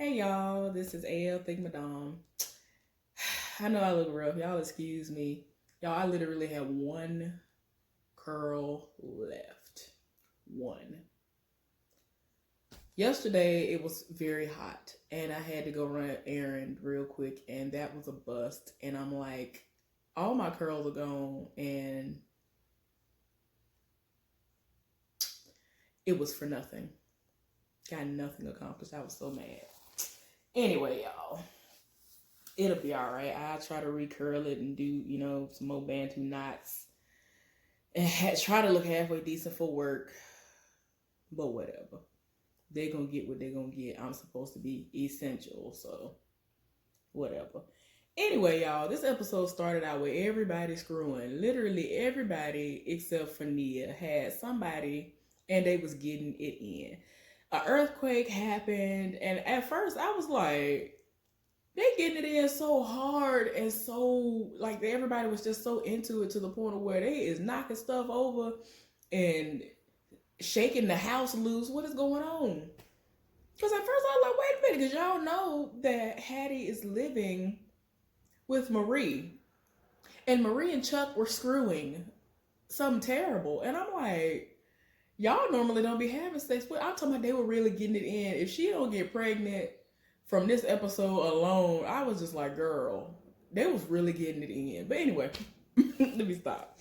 Hey y'all, this is AL Think Madame. I know I look rough. Y'all excuse me. Y'all, I literally have one curl left. One. Yesterday it was very hot and I had to go run an errand real quick and that was a bust. And I'm like, all my curls are gone and it was for nothing. Got nothing accomplished. I was so mad. Anyway, y'all, it'll be all right. I'll try to recurl it and do, some more Bantu knots and try to look halfway decent for work. But whatever. They're going to get what they're going to get. I'm supposed to be essential, so whatever. Anyway, y'all, this episode started out with everybody screwing. Literally everybody except for Nia had somebody and they was getting it in. An earthquake happened, and at first I was like, they getting it in so hard and so like everybody was just so into it to the point of where they is knocking stuff over and shaking the house loose. What is going on? Because at first I was like, wait a minute, because y'all know that Hattie is living with Marie, and Marie and Chuck were screwing something terrible, and I'm like, y'all normally don't be having sex, but I'm talking about they were really getting it in. If she don't get pregnant from this episode alone, I was just like, girl, they was really getting it in. But anyway, let me stop.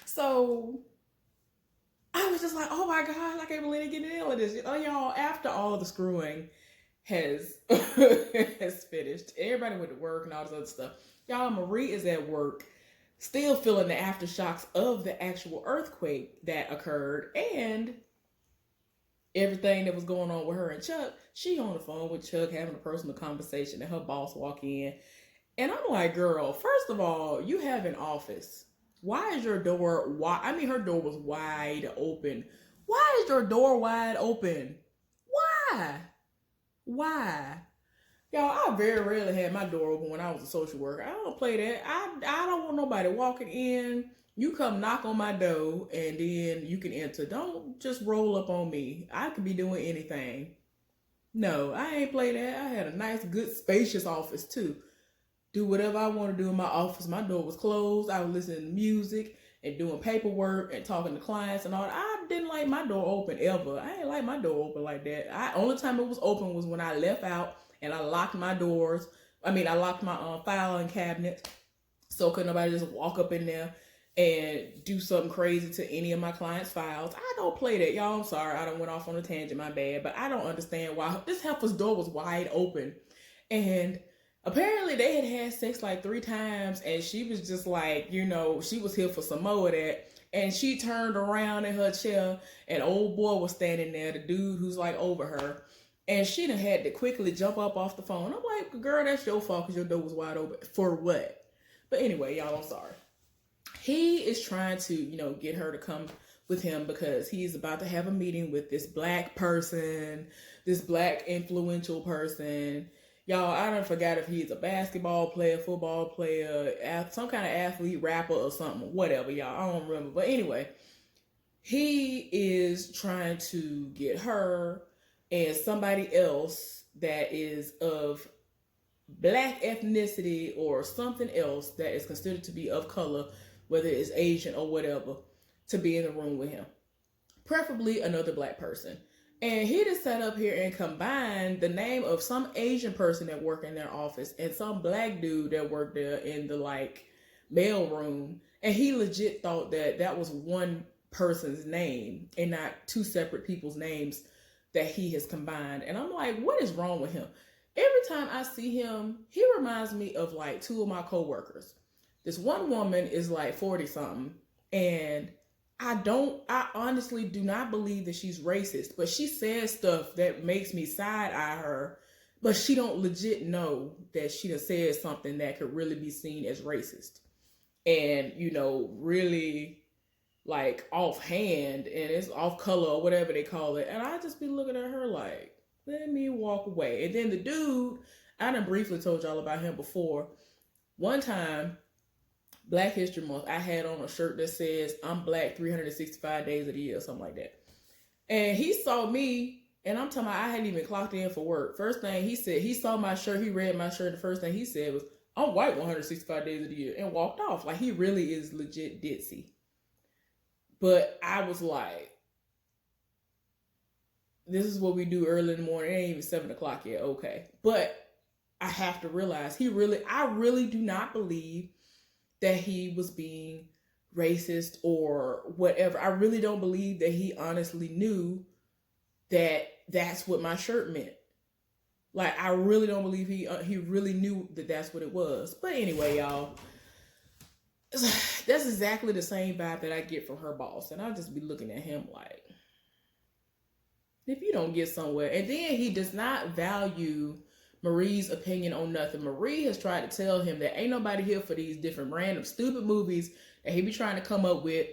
So I was just like, oh my God, I can't believe they getting in with this. Oh, y'all, after all the screwing has has finished, everybody went to work and all this other stuff. Y'all, Marie is at work, still feeling the aftershocks of the actual earthquake that occurred and everything that was going on with her and Chuck. She on the phone with Chuck having a personal conversation and her boss walk in. And I'm like, girl, first of all, you have an office. Why is your door wide? I mean, her door was wide open. Why is your door wide open? Why? Why? Y'all, I very rarely had my door open when I was a social worker. I don't play that. I don't want nobody walking in. You come knock on my door and then you can enter. Don't just roll up on me. I could be doing anything. No, I ain't play that. I had a nice, good, spacious office too. Do whatever I want to do in my office. My door was closed. I was listening to music and doing paperwork and talking to clients and all that. I didn't like my door open ever. I ain't like my door open like that. Only time it was open was when I left out and I locked my doors. I locked my filing cabinet so could nobody just walk up in there and do something crazy to any of my clients' files. I don't play that, y'all. I'm sorry, I done went off on a tangent, my bad. But I don't understand why this heifer's door was wide open, and apparently they had sex like 3 times, and she was just like, she was here for some more of that. And she turned around in her chair, and old boy was standing there, the dude who's like over her. And she done had to quickly jump up off the phone. I'm like, girl, that's your fault because your door was wide open. For what? But anyway, y'all, I'm sorry. He is trying to, get her to come with him because he's about to have a meeting with this black person, this black influential person. Y'all, I don't forgot if he's a basketball player, football player, some kind of athlete, rapper or something, whatever, y'all. I don't remember. But anyway, he is trying to get her and somebody else that is of black ethnicity or something else that is considered to be of color, whether it's Asian or whatever, to be in the room with him. Preferably another black person. And he just sat up here and combined the name of some Asian person that worked in their office and some black dude that worked there in the mail room. And he legit thought that that was one person's name and not two separate people's names that he has combined. And I'm like, what is wrong with him? Every time I see him, he reminds me of 2 of my coworkers. This one woman is 40 something, and I honestly do not believe that she's racist, but she says stuff that makes me side eye her, but she don't legit know that she done said something that could really be seen as racist. And, really offhand, and it's off color or whatever they call it. And I just be looking at her like, let me walk away. And then the dude, I done briefly told y'all about him before. One time, Black History Month, I had on a shirt that says, I'm black 365 days of the year, something like that. And he saw me And I'm talking about I hadn't even clocked in for work. First thing he said, he saw my shirt, he read my shirt. The first thing he said was, I'm white 165 days of the year, and walked off. Like, he really is legit ditzy. But I was like, this is what we do early in the morning. It ain't even 7 o'clock yet. Okay. But I have to realize I really do not believe that he was being racist or whatever. I really don't believe that he honestly knew that that's what my shirt meant. Like, I really don't believe he really knew that that's what it was. But anyway, y'all, that's exactly the same vibe that I get from her boss. And I'll just be looking at him like, if you don't get somewhere. And then he does not value Marie's opinion on nothing. Marie has tried to tell him that ain't nobody here for these different random stupid movies that he be trying to come up with.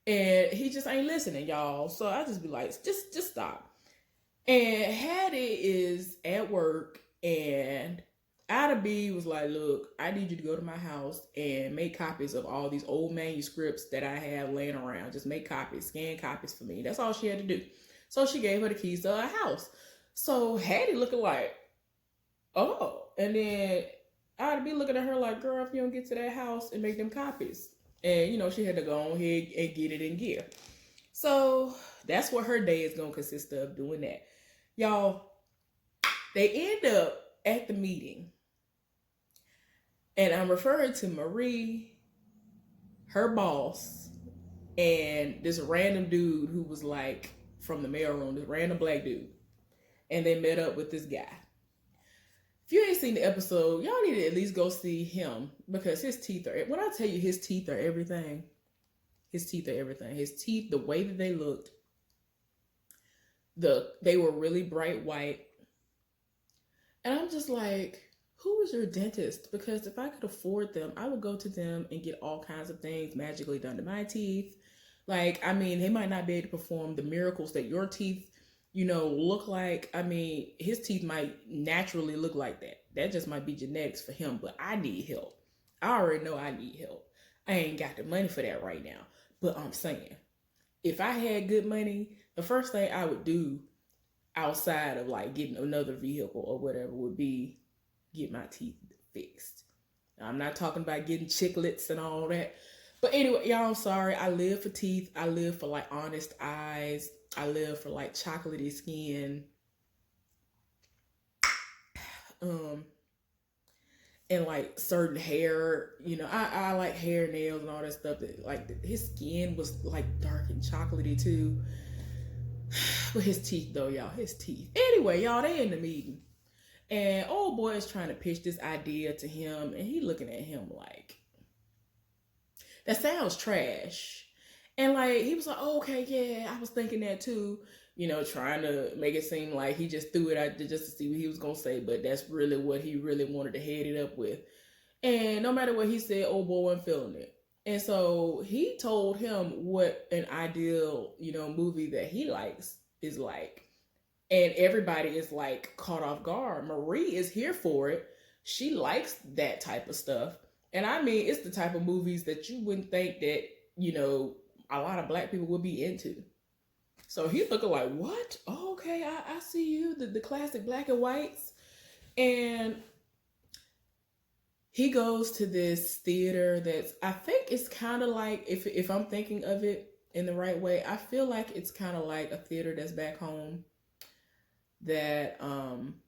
And he just ain't listening, y'all. So I just be like, just stop. And Hattie is at work, and Ada B was like, look, I need you to go to my house and make copies of all these old manuscripts that I have laying around. Just make copies, scan copies for me. That's all she had to do. So she gave her the keys to her house. So Hattie looking like, oh. And then I'd be looking at her like, girl, if you don't get to that house and make them copies. And, you know, she had to go on ahead and get it in gear. So that's what her day is going to consist of, doing that. Y'all, they end up at the meeting. And I'm referring to Marie, her boss, and this random dude who was like from the mailroom, this random black dude. And they met up with this guy. If you ain't seen the episode, y'all need to at least go see him, because his teeth are, when I tell you his teeth are everything, his teeth are everything. His teeth, the way that they looked, they were really bright white. And I'm just like, who is your dentist? Because if I could afford them, I would go to them and get all kinds of things magically done to my teeth. Like, I mean, they might not be able to perform the miracles that your teeth, you know, look like. I mean, his teeth might naturally look like that. That just might be genetics for him, but I need help. I already know I need help. I ain't got the money for that right now. But I'm saying, if I had good money, the first thing I would do outside of like getting another vehicle or whatever would be get my teeth fixed. Now, I'm not talking about getting chiclets and all that. But anyway, y'all, I'm sorry. I live for teeth. I live for like honest eyes. I live for like chocolatey skin. And like certain hair, you know, I like hair, nails, and all that stuff. That, like, his skin was like dark and chocolatey too. But his teeth though, y'all, his teeth. Anyway, y'all, they in the meeting. And old boy is trying to pitch this idea to him, and he looking at him like, that sounds trash. And like, he was like, oh, okay, yeah, I was thinking that too. You know, trying to make it seem like he just threw it out there just to see what he was going to say. But that's really what he really wanted to head it up with. And no matter what he said, old boy wasn't feeling it. And so he told him what an ideal, you know, movie that he likes is like. And everybody is like caught off guard. Marie is here for it. She likes that type of stuff. And I mean, it's the type of movies that you wouldn't think that, you know, a lot of black people would be into. So he's looking like, what? Oh, okay, I see you, the classic black and whites. And he goes to this theater that's, I think it's kind of like, if I'm thinking of it in the right way, I feel like it's kind of like a theater that's back home that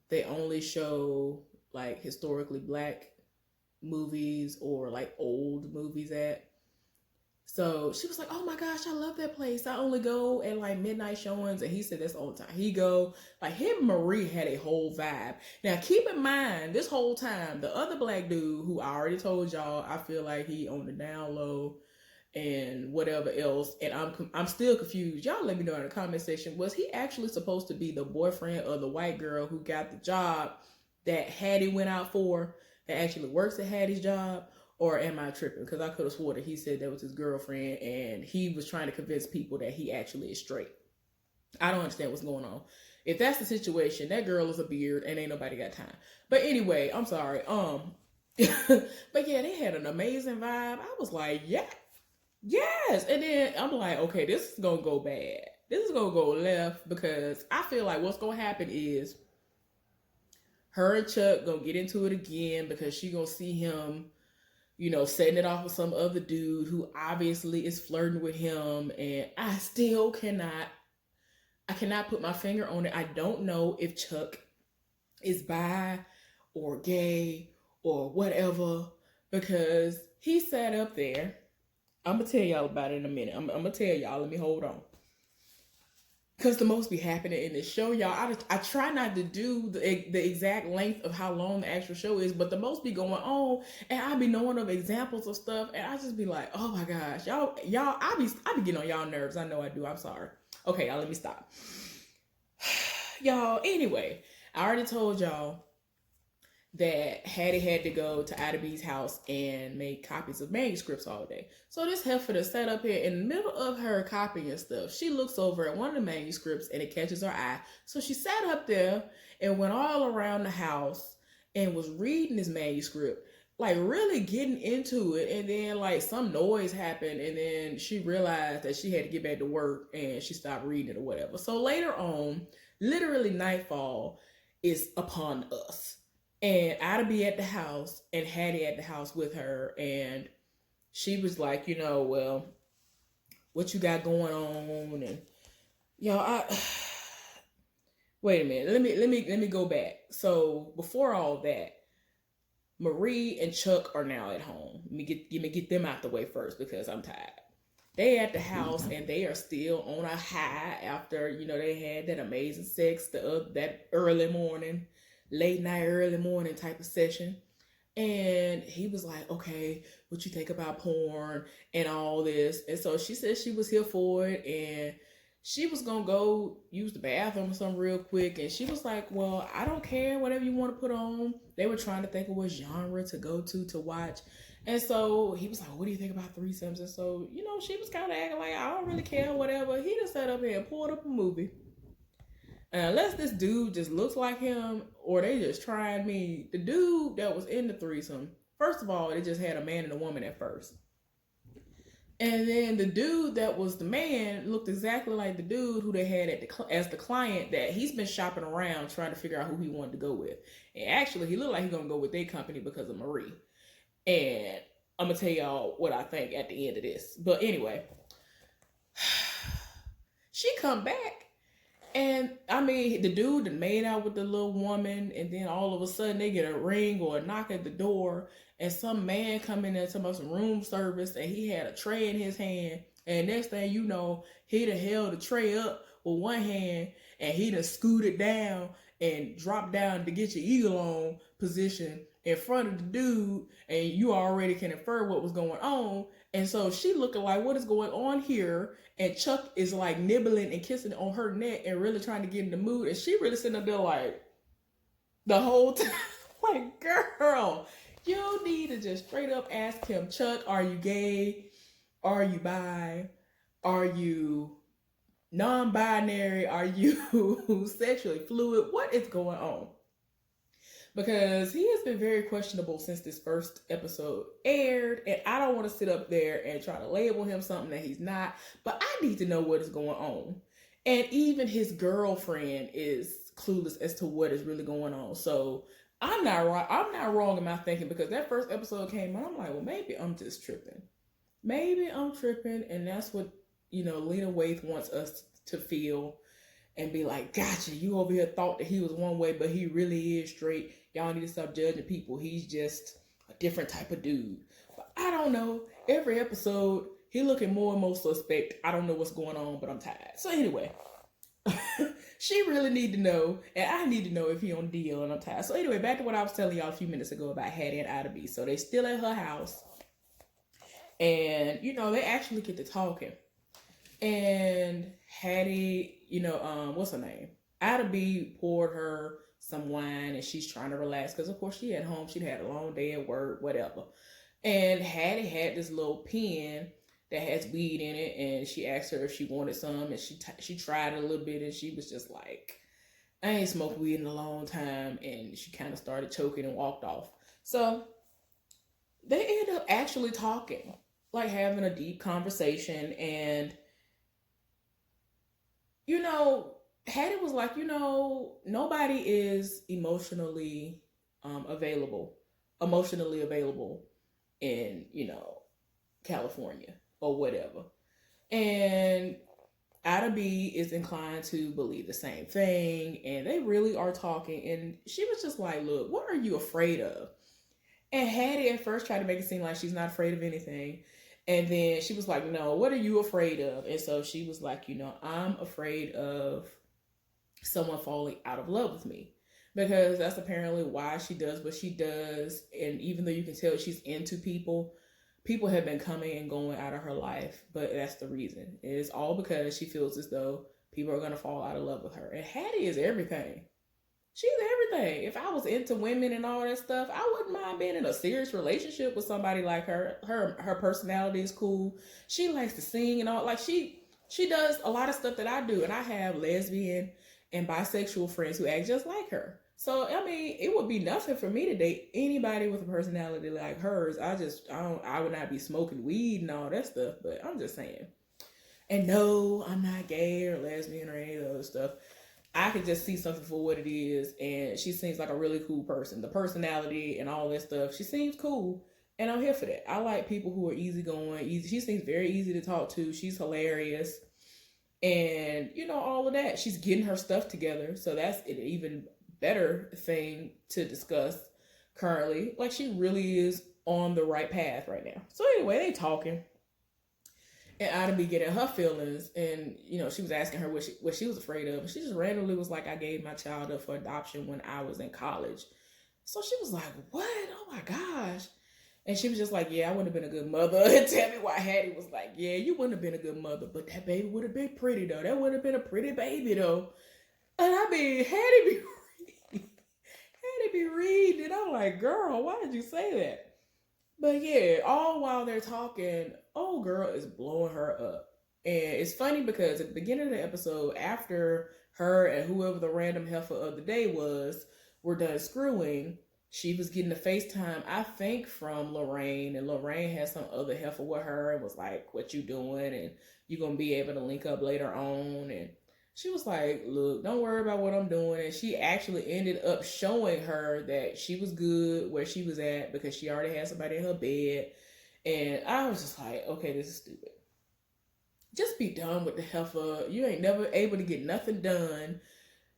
they only show like historically black movies or like old movies at. So she was like, oh my gosh, I love that place. I only go at like midnight showings. And he said that's the only time he go. Like, him and Marie had a whole vibe. Now keep in mind, this whole time, the other black dude who I already told y'all, I feel like he on the down low and whatever else. And I'm still confused. Y'all let me know in the comment section. Was he actually supposed to be the boyfriend of the white girl who got the job that Hattie went out for, that actually works at Hattie's job? Or am I tripping? Because I could have swore that he said that was his girlfriend and he was trying to convince people that he actually is straight. I don't understand what's going on. If that's the situation, that girl is a beard and ain't nobody got time. But anyway, I'm sorry. But yeah, they had an amazing vibe. I was like, yeah, yes. And then I'm like, okay, this is gonna go bad. this is gonna go left because I feel like what's gonna happen is her and Chuck gonna get into it again because she gonna see him, setting it off with some other dude who obviously is flirting with him, and I cannot put my finger on it. I don't know if Chuck is bi or gay or whatever because he sat up there. I'm gonna tell y'all about it in a minute. I'm gonna tell y'all. Let me hold on. Because the most be happening in this show, y'all. I try not to do the exact length of how long the actual show is, but the most be going on, and I be knowing of examples of stuff, and I just be like, oh my gosh, y'all, I be getting on y'all nerves. I know I do. I'm sorry. Okay, y'all, let me stop. Y'all, anyway, I already told y'all that Hattie had to go to Ida B's house and make copies of manuscripts all day. So this heifer to sat up here in the middle of her copying stuff. She looks over at one of the manuscripts and it catches her eye. So she sat up there and went all around the house and was reading this manuscript, like really getting into it. And then like some noise happened and then she realized that she had to get back to work and she stopped reading it or whatever. So later on, literally nightfall is upon us. And I'd be at the house and Hattie at the house with her. And she was like, well, what you got going on? And wait a minute. Let me go back. So before all that, Marie and Chuck are now at home. Let me get them out the way first because I'm tired. They at the house and they are still on a high after, they had that amazing sex that early morning. Late night, early morning type of session. And he was like, okay, what you think about porn and all this? And so she said she was here for it and she was going to go use the bathroom or something real quick. And she was like, well, I don't care, whatever you want to put on. They were trying to think of what genre to go to watch. And so he was like, what do you think about threesomes? And so, she was kind of acting like, I don't really care, whatever. He just sat up here and pulled up a movie. And unless this dude just looks like him or they just trying me, the dude that was in the threesome, first of all, they just had a man and a woman at first. And then the dude that was the man looked exactly like the dude who they had as the client that he's been shopping around trying to figure out who he wanted to go with. And actually, he looked like he's going to go with their company because of Marie. And I'm going to tell y'all what I think at the end of this. But anyway, she come back. And I mean, the dude that made out with the little woman, and then all of a sudden they get a ring or a knock at the door, and some man come in there talking about some room service, and he had a tray in his hand, and next thing you know, he done held the tray up with one hand, and he done scooted down and dropped down to get your eagle on position in front of the dude, and you already can infer what was going on. And so she looking like, what is going on here? And Chuck is like nibbling and kissing on her neck and really trying to get in the mood. And she really sitting up there like the whole time, like, girl, you need to just straight up ask him, Chuck, are you gay? Are you bi? Are you non-binary? Are you sexually fluid? What is going on? Because he has been very questionable since this first episode aired, and I don't want to sit up there and try to label him something that he's not, but I need to know what is going on. And even his girlfriend is clueless as to what is really going on. So I'm not wrong in my thinking, because that first episode came out, I'm like, well, maybe I'm just tripping. Maybe I'm tripping, and that's what, Lena Waithe wants us to feel and be like, gotcha, you over here thought that he was one way, but he really is straight. Y'all need to stop judging people. He's just a different type of dude. But I don't know. Every episode, he looking more and more suspect. I don't know what's going on, but I'm tired. So anyway, she really need to know, and I need to know if he on deal, and I'm tired. So anyway, back to what I was telling y'all a few minutes ago about Hattie and Ida B. So they still at her house, and they actually get to talking. And Hattie, what's her name? Ida B poured her some wine and she's trying to relax because, of course, she at home. She'd had a long day at work, whatever. And Hattie had this little pen that has weed in it, and she asked her if she wanted some, and she tried it a little bit, and she was just like, I ain't smoked weed in a long time, and she kind of started choking and walked off. So they ended up actually talking, like having a deep conversation, and you know, Hattie was like, nobody is emotionally available in, California or whatever. And Ida B is inclined to believe the same thing, and they really are talking. And she was just like, "Look, what are you afraid of?" And Hattie at first tried to make it seem like she's not afraid of anything, and then she was like, "No, what are you afraid of?" And so she was like, "I'm afraid of someone falling out of love with me." Because that's apparently why she does what she does. And even though you can tell she's into people, people have been coming and going out of her life, but that's the reason. It's all because she feels as though people are going to fall out of love with her. And Hattie is everything. She's everything. If I was into women and all that stuff, I wouldn't mind being in a serious relationship with somebody like her. Her personality is cool. She likes to sing and all. Like she does a lot of stuff that I do, and I have lesbian and bisexual friends who act just like her. So I mean, it would be nothing for me to date anybody with a personality like hers. I would not be smoking weed and all that stuff. But I'm just saying. And no, I'm not gay or lesbian or any of the other stuff. I could just see something for what it is, and she seems like a really cool person. The personality and all that stuff, she seems cool, and I'm here for that. I like people who are easygoing. Easy. She seems very easy to talk to. She's hilarious, and all of that. She's getting her stuff together, so that's an even better thing to discuss currently. Like she really is on the right path right now. So anyway, they talking. And Ida be getting her feelings, and she was asking her what she was afraid of. And she just randomly was like, "I gave my child up for adoption when I was in college." So she was like, "What? Oh my gosh!" And she was just like, "Yeah, I wouldn't have been a good mother." And tell me why Hattie was like, "Yeah, you wouldn't have been a good mother, but that baby would have been pretty though. That would have been a pretty baby though." And I mean, Hattie be Hattie be reading, and I'm like, "Girl, why did you say that?" But yeah, all while they're talking, old girl is blowing her up. And it's funny because at the beginning of the episode, after her and whoever the random heifer of the day was were done screwing, she was getting a FaceTime, I think, from Lorraine. And Lorraine had some other heifer with her and was like, "What you doing? And you gonna be able to link up later on." And she was like, "Look, don't worry about what I'm doing." And she actually ended up showing her that she was good where she was at because she already had somebody in her bed. And I was just like, okay, this is stupid. Just be done with the heifer. You ain't never able to get nothing done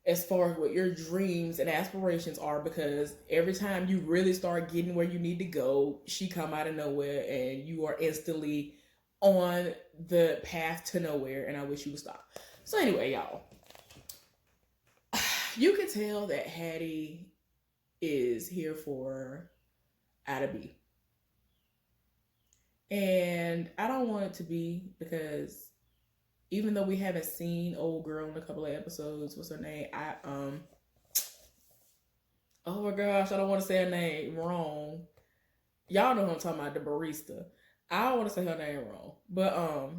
as far as what your dreams and aspirations are, because every time you really start getting where you need to go, she come out of nowhere and you are instantly on the path to nowhere. And I wish you would stop. So anyway, y'all, you can tell that Hattie is here for Ida B. And I don't want it to be, because even though we haven't seen old girl in a couple of episodes, what's her name? Oh my gosh, I don't want to say her name wrong. Y'all know who I'm talking about, the barista. I don't want to say her name wrong. But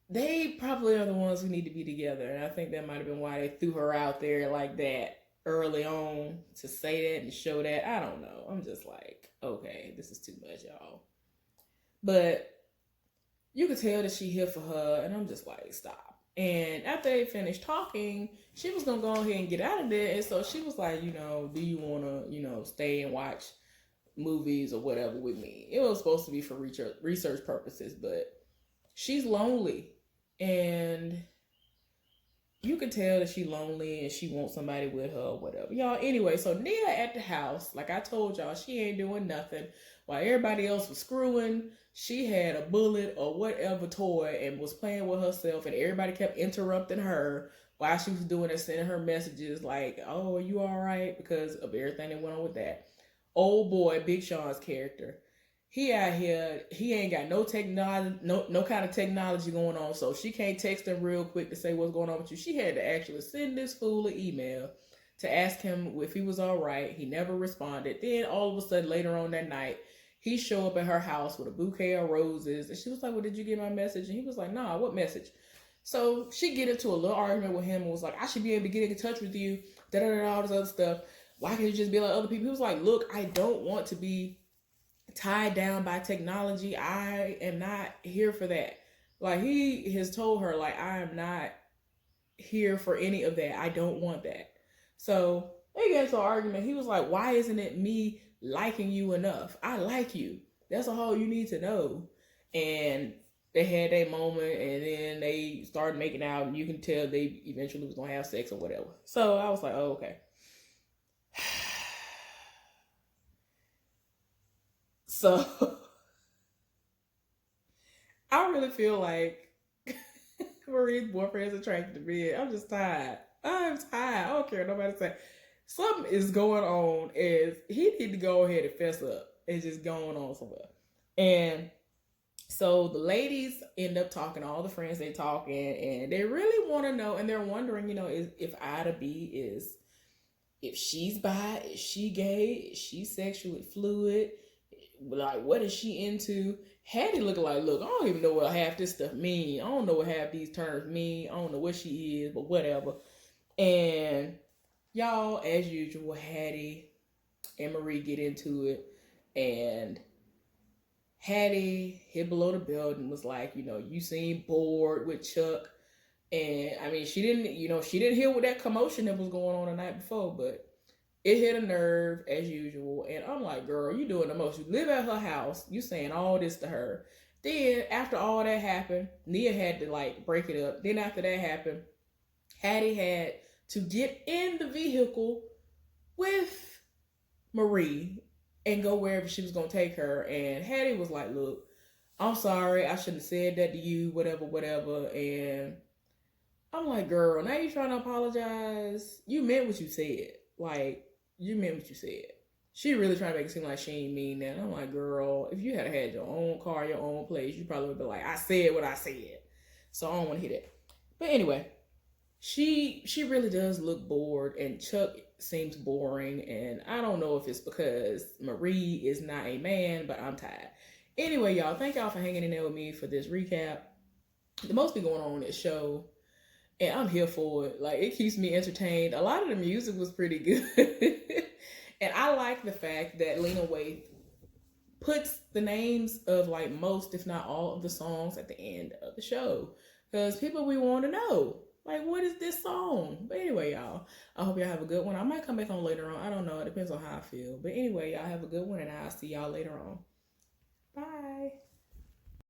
they probably are the ones who need to be together. And I think that might have been why they threw her out there like that early on, to say that and show that. I don't know. I'm just like, okay, this is too much, y'all. But you could tell that she here for her, and I'm just like, stop. And after they finished talking, she was gonna go ahead and get out of there. And so she was like, do you wanna, stay and watch movies or whatever with me? It was supposed to be for research purposes, but she's lonely. And you can tell that she's lonely and she wants somebody with her or whatever. Y'all, anyway, so Nia at the house, like I told y'all, she ain't doing nothing. While everybody else was screwing, she had a bullet or whatever toy and was playing with herself, and everybody kept interrupting her while she was doing it, sending her messages like, "Oh, are you all right?" because of everything that went on with that. Old boy, Big Sean's character, he out here, he ain't got no technology, no kind of technology going on, so she can't text him real quick to say what's going on with you. She had to actually send this fool an email to ask him if he was all right. He never responded. Then all of a sudden, later on that night, he showed up at her house with a bouquet of roses, and she was like, "Well, did you get my message?" And he was like, "Nah, what message?" So she get into a little argument with him and was like, "I should be able to get in touch with you, all this other stuff. Why can't you just be like other people?" He was like, "Look, I don't want to be tied down by technology. I am not here for that. Like, he has told her, like, I am not here for any of that. I don't want that. So they get into an argument. He was like, why isn't it me liking you enough? I like you. That's all you need to know. And they had that moment, and then they started making out, and you can tell they eventually was gonna have sex or whatever. So I was like, oh, okay. So I really feel like Marie's boyfriend is attracted to me. I'm just tired. I'm tired. I don't care what nobody say. Something is going on. Is he need to go ahead and fess up? It's just going on somewhere. And so the ladies end up talking. All the friends they talking, and they really want to know, and they're wondering, if Ida B is, if she's bi, is she gay, is she sexually fluid, like what is she into? Hattie looking like, look, I don't even know what half this stuff mean. I don't know what half these terms mean. I don't know what she is, but whatever. And y'all, as usual, Hattie and Marie get into it, and Hattie hid below the belt and was like, you seem bored with Chuck. And I mean, she didn't hear what that commotion that was going on the night before, but it hit a nerve as usual. And I'm like, girl, you doing the most. You live at her house. You saying all this to her. Then after all that happened, Nia had to like break it up. Then after that happened, Hattie had to get in the vehicle with Marie and go wherever she was gonna take her. And Hattie was like, look, I'm sorry, I shouldn't have said that to you, whatever, whatever. And I'm like, girl, now you trying to apologize. You meant what you said. Like, you meant what you said. She really trying to make it seem like she ain't mean that. I'm like, girl, if you had your own car, your own place, you probably would be like, I said what I said. So I don't want to hear that. But anyway, she really does look bored, and Chuck seems boring, and I don't know if it's because Marie is not a man, but I'm tired. Anyway, y'all, thank y'all for hanging in there with me for this recap. The most be going on this show, and I'm here for it. Like, it keeps me entertained. A lot of the music was pretty good. And I like the fact that Lena Waithe puts the names of like most, if not all, of the songs at the end of the show. Because people, we want to know, like, what is this song? But anyway, y'all, I hope y'all have a good one. I might come back on later on. I don't know. It depends on how I feel. But anyway, y'all have a good one, and I'll see y'all later on. Bye.